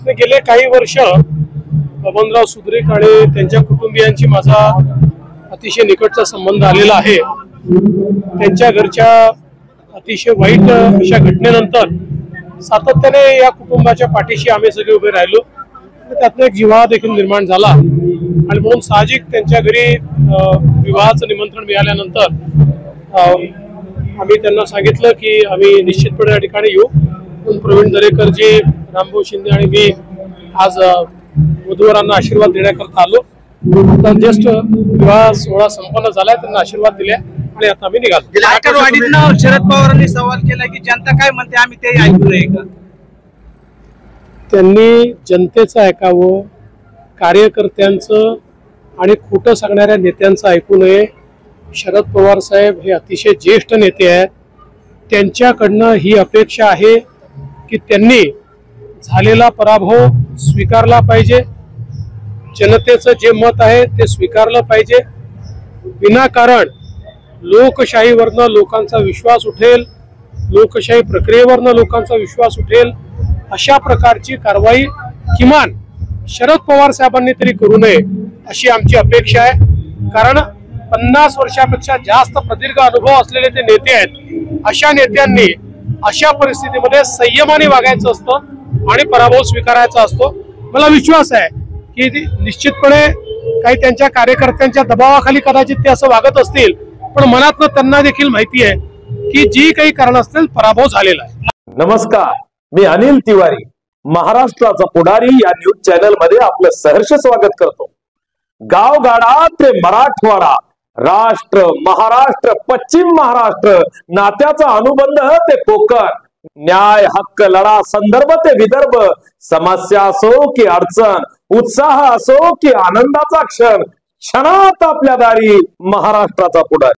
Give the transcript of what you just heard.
गेले काही वर्ष बबनराव सुद्रिक आणि त्यांच्या कुटुंबियांची माझा अतिशय निकटचा संबंध आलेला आहे। त्यांच्या घरच्या अतिशय वाईट अशा घटनेनंतर सातत्याने या कुटुंबाच्या पाठीशी आम्ही सगळे उभे राहिलो। त्यातून एक जिव्हाळा देखील निर्माण झाला आणि म्हणून साहजिक त्यांच्या घरी विवाहाचं निमंत्रण मिळाल्यानंतर आम्ही त्यांना सांगितलं की आम्ही निश्चितपणे या ठिकाणी येऊ। प्रवीण दरेकर जी, रामभाऊ शिंदे आणि मी आज वधूवरांना आशीर्वाद देण्याकरता आलो। तर जस्ट विवाह सोहळा संपन्न झालाय, त्यांना आशीर्वाद दिले आणि आता आम्ही निघालो। आठवडीतनं शरद पवारांनी सवाल केला की जनता काय म्हणते आम्ही ते ऐकू नये का? त्यांनी जनतेचं ऐकावं, कार्यकर्त्यांचं आणि खोटं सांगणाऱ्या नेत्यांचं ऐकू नये। शरद पवार साहेब हे अतिशय ज्येष्ठ नेते आहेत, त्यांच्याकडनं ही अपेक्षा आहे की त्यांनी झालेला पराभव स्वीकारला पाहिजे, जनतेचं जे मत आहे ते स्वीकारलं पाहिजे। विनाकारण लोकशाहीवरनं लोकांचा विश्वास उठेल, लोकशाही प्रक्रियेवरनं लोकांचा विश्वास उठेल अशा प्रकारची कारवाई किमान शरद पवार साहेबांनी तरी करू नये अशी आमची अपेक्षा आहे। कारण 50 वर्षापेक्षा जास्त प्रदीर्घ अनुभव असलेले ते नेते आहेत। अशा नेत्यांनी अशा परिस्थितीमध्ये संयमाने वागायचं असतं आणि पराभव स्वीकारायचा असतो। मला विश्वास आहे की निश्चितपणे काही त्यांच्या कार्यकर्त्यांच्या दबावाखाली कदाचित ते असं वागत असतील, पण मनातनं त्यांना देखील माहिती आहे की जी काही कारण असतील पराभव झालेला आहे। नमस्कार, मी अनिल तिवारी, महाराष्ट्राचा पुढारी या न्यूज चॅनल मध्ये आपलं सहर्ष स्वागत करतो। गावगाडा ते मराठवाडा, राष्ट्र, महाराष्ट्र, पश्चिम महाराष्ट्र, नात्याचा अनुबंध ते कोकण, न्याय हक्क लढा संदर्भ ते विदर्भ, समस्या असो की अडचण, उत्साह असो की आनंदाचा क्षण, क्षणात आपल्या दारी महाराष्ट्राचा पुढारी।